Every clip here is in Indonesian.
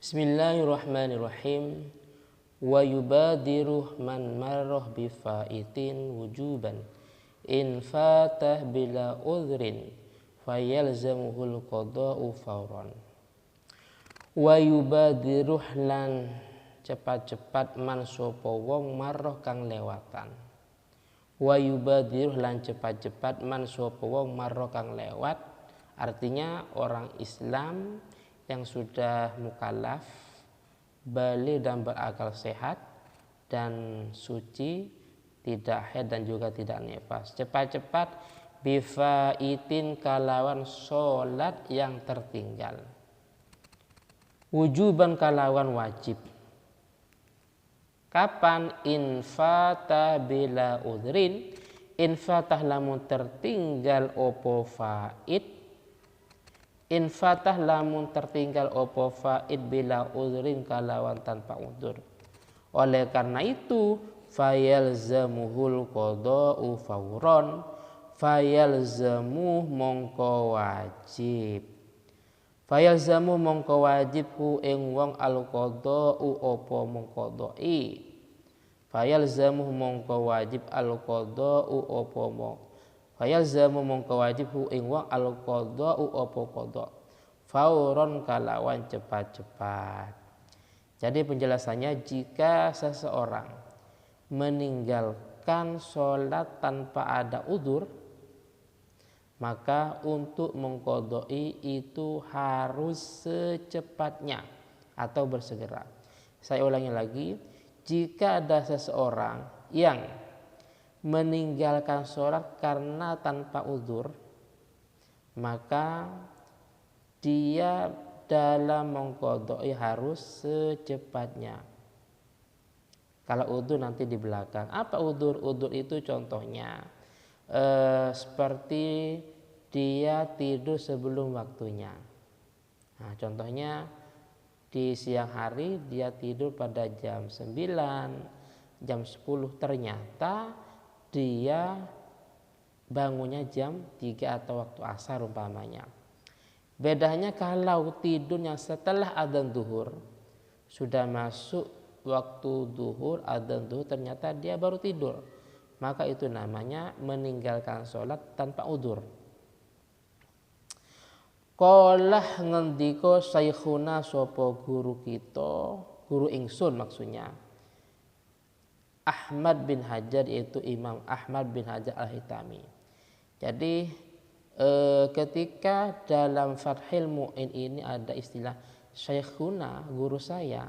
Bismillahirrahmanirrahim. Wa yubadiru man marrah bifaitin wujuban in fatah bila udhrin fayalzamuhul qada'u fawran. Wa yubadiru lan cepat-cepat man sapa wong marrah kang lewatan. Wa yubadiru lan cepat-cepat man sapa wong marrah kang lewat, artinya orang Islam yang sudah mukallaf, baligh dan berakal sehat dan suci, tidak haid dan juga tidak nifas. Cepat-cepat bifaitin kalawan sholat yang tertinggal. Wujuban kalawan wajib. Kapan? Infata bila udhrin. Infatah lamun tertinggal opo faid. Infatah lamun tertinggal opo faid bila udhrin kalawan tanpa udhur. Oleh karena itu fayalzamuhul qada'u fawron. Fayalzamuh mongko wajib. Fayalzamuh mongko wajib hu ing wong al qada'u opo mongkodoi. Fayalzamuh mongko wajib al qada'u opo mongkodoi. Fayalzamu mongko wajib hu ing wong al qada'u apa qada fauron kalawan cepat-cepat. Jadi penjelasannya, jika seseorang meninggalkan sholat tanpa ada udzur, maka untuk mengqadai itu harus secepatnya atau bersegera. Saya ulangi lagi, jika ada seseorang yang meninggalkan sholat karena tanpa udzur, maka dia dalam mengqadai harus secepatnya. Kalau udzur nanti di belakang. Apa udzur? Udzur itu contohnya seperti dia tidur sebelum waktunya. Nah, contohnya di siang hari dia tidur pada jam 9, jam 10, ternyata dia bangunnya jam 3 atau waktu asar umpamanya. Bedanya kalau tidurnya setelah adzan zuhur, sudah masuk waktu zuhur, adzan zuhur, ternyata dia baru tidur, maka itu namanya meninggalkan sholat tanpa udzur. Qalah ngendika syekhuna sapa guru kita, guru ingsun maksudnya, Ahmad bin Hajar, yaitu Imam Ahmad bin Hajar al-Haytami. Jadi ketika dalam Fathul Mu'in ini ada istilah syekhuna, guru saya,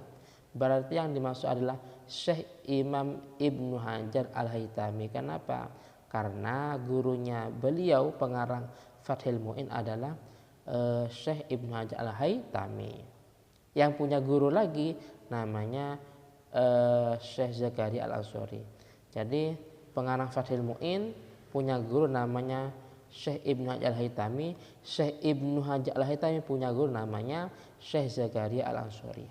berarti yang dimaksud adalah Syekh Imam Ibnu Hajar al-Haytami. Kenapa? Karena gurunya beliau pengarang Fathul Mu'in adalah Syekh Ibnu Hajar al-Haytami. Yang punya guru lagi namanya Syekh Zakaria al-Ansori. Jadi pengarang Fathul Mu'in punya guru namanya Syekh Ibnu Hajar al-Haytami. Syekh Ibnu Hajar al-Haytami punya guru namanya Syekh Zakaria al-Ansori.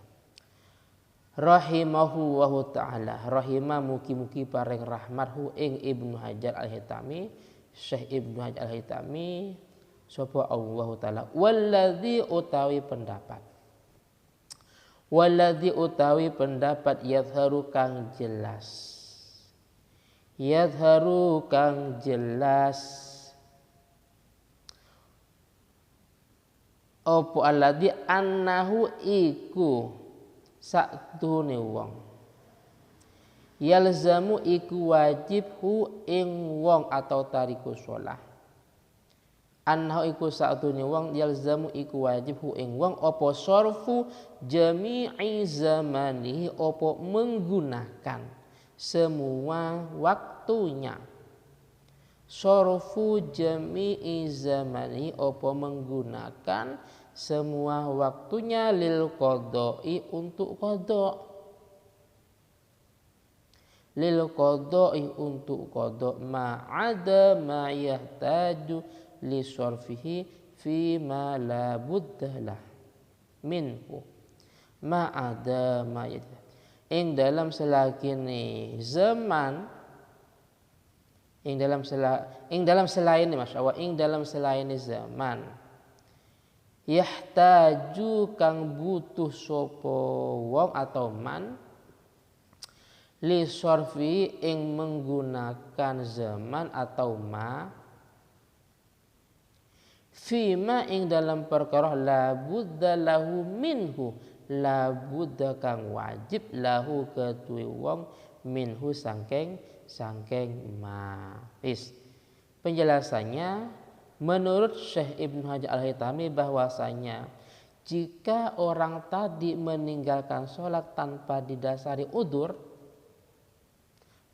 Rahimahu wa ta'ala. Rahimah mugi-mugi paring rahmathu ing Ibnu Hajar al-Haytami, Syekh Ibnu Hajar al-Haytami sapa Allah taala. Walladzi utawi pendapat. Waladhi utawi pendapat yadharu kang jelas. Yadharu kang jelas. Opo alladhi annahu iku sakdune wong. Yalzamu iku wajib hu ing wong atau tariku sholah. Annahu iku sa'atune wong yalzamu iku wajib hu ing wong apa sorfu jami'i zamanihi, apa menggunakan semua waktunya. Sorfu jami'i zamanihi, apa menggunakan semua waktunya lil qadai, untuk qada. Lil qadai, untuk qada, ma'ada ma yahtaju li sorfihi fi ma la buddalah minhu ma'ada ma ing dalam selagini zaman, ing dalam selain masya Allah, ing dalam selain zaman yahtaju kang butuh sapa wong atau man li sorfi ing menggunakan zaman atau ma fima ing dalam perkara la budda lahu minhu la budda kang wajib lahu ketuwe wong minhu sangkeng ma. Penjelasannya menurut Syekh Ibnu Hajar Al-Haytami bahwasanya jika orang tadi meninggalkan sholat tanpa didasari udzur,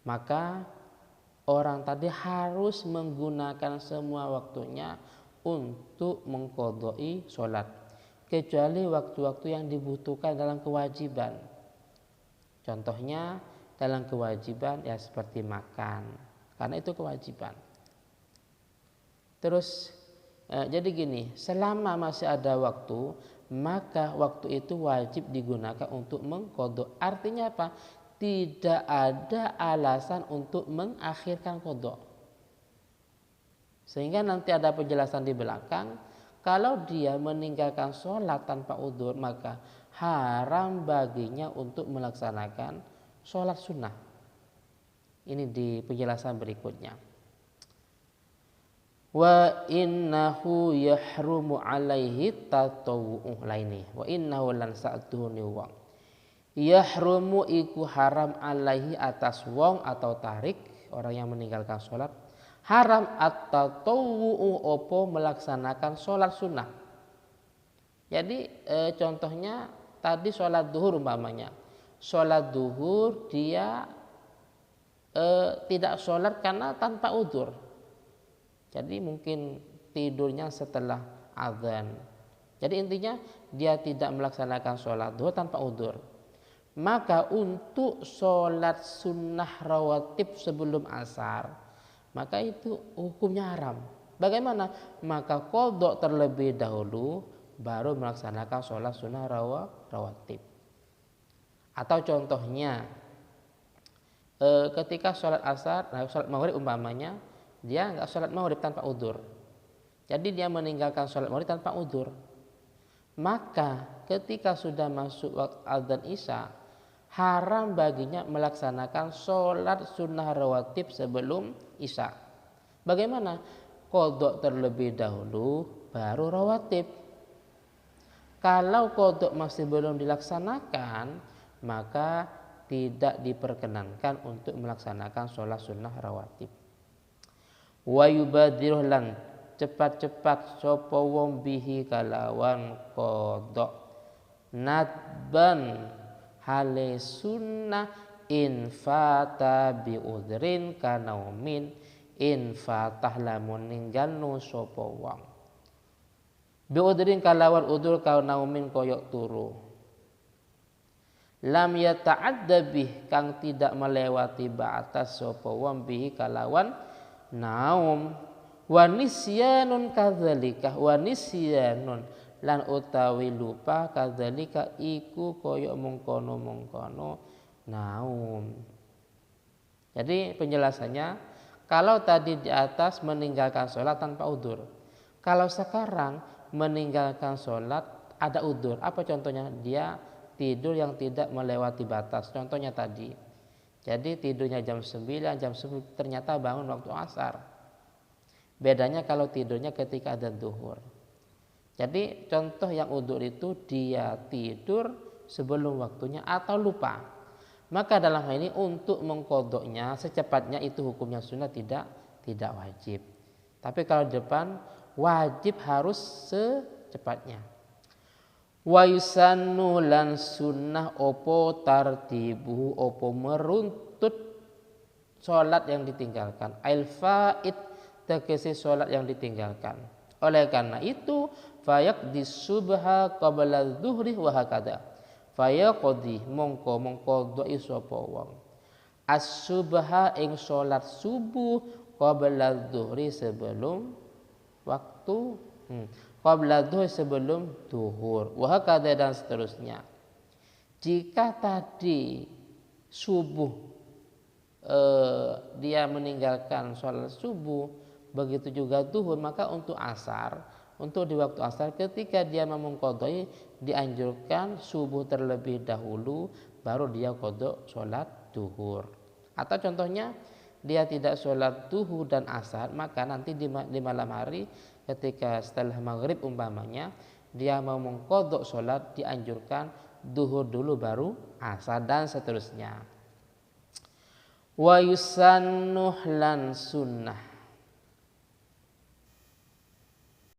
maka orang tadi harus menggunakan semua waktunya untuk mengqodoi sholat, kecuali waktu-waktu yang dibutuhkan dalam kewajiban. Contohnya dalam kewajiban ya seperti makan, karena itu kewajiban. Terus jadi gini, selama masih ada waktu, maka waktu itu wajib digunakan untuk mengqodho. Artinya apa? Tidak ada alasan untuk mengakhirkan qodho. Sehingga nanti ada penjelasan di belakang, kalau dia meninggalkan sholat tanpa udzur, maka haram baginya untuk melaksanakan sholat sunnah. Ini di penjelasan berikutnya. Wa innahu yahrumu alaihi tatawu'u laini. Wa innahu lan sa'tuhuni wong. Yahrumu iku haram alaihi atas wong atau tarik, orang yang meninggalkan sholat. Haram at-tatawu'u opo melaksanakan sholat sunnah. Jadi contohnya tadi sholat duhur umpamanya. Sholat duhur dia tidak sholat karena tanpa udzur. Jadi mungkin tidurnya setelah azan. Jadi intinya dia tidak melaksanakan sholat duhur tanpa udzur. Maka untuk sholat sunnah rawatib sebelum asar, maka itu hukumnya haram. Bagaimana? Maka qodho terlebih dahulu baru melaksanakan sholat sunnah rawatib. Atau contohnya ketika sholat asar, sholat maghrib umpamanya, dia nggak sholat maghrib tanpa udzur. Jadi dia meninggalkan sholat maghrib tanpa udzur. Maka ketika sudah masuk waktu adzan isya, haram baginya melaksanakan sholat sunnah rawatib sebelum isya. Bagaimana? Qodho terlebih dahulu baru rawatib. Kalau qodho masih belum dilaksanakan, maka tidak diperkenankan untuk melaksanakan sholat sunnah rawatib. Wa yubadiruh lan cepat-cepat sapa wong bihi kalawan qodho nadban hale sunnah in fata bi udrin kanaumin in fatah lamun ninggalno sapa wong bi udrin kalawan udur kanaumin koyok turu lam yata'adda bih kang tidak melewati batas sapa wong bihi kalawan naum wa nisyanun kadzalika wa nisyanun lan utawi lupa kadzalika iku koyo mengkono naum. Jadi penjelasannya, kalau tadi di atas meninggalkan sholat tanpa udzur, kalau sekarang meninggalkan sholat ada udzur. Apa contohnya? Dia tidur yang tidak melewati batas. Contohnya tadi, jadi tidurnya jam 9, jam 10 ternyata bangun waktu asar. Bedanya kalau tidurnya ketika adzan zuhur. Jadi contoh yang udzur itu dia tidur sebelum waktunya atau lupa. Maka dalam hal ini untuk mengqodhonya secepatnya itu hukumnya sunnah, tidak wajib. Tapi kalau di depan wajib harus secepatnya. Wa yusannu lan sunnah opo tartibuhu opo meruntut sholat yang ditinggalkan. Ail faid tegese sholat yang ditinggalkan. Oleh karena itu fayaqdi subha qabla dzuhri wa hakada. Fayaqdi mongko doi sapa wong. As-subha ing sholat subuh qabla dzuhri sebelum waktu qabla dzuhri sebelum duhur. Wa hakada dan seterusnya. Jika tadi subuh dia meninggalkan sholat subuh, begitu juga duhur, maka untuk asar untuk di waktu asar ketika dia mau mengqadai dianjurkan subuh terlebih dahulu baru dia qada sholat duhur. Atau contohnya dia tidak sholat duhur dan asar, maka nanti di malam hari ketika setelah maghrib umpamanya dia mau mengqada sholat dianjurkan duhur dulu baru asar dan seterusnya. Wa yusannuh lan sunnah.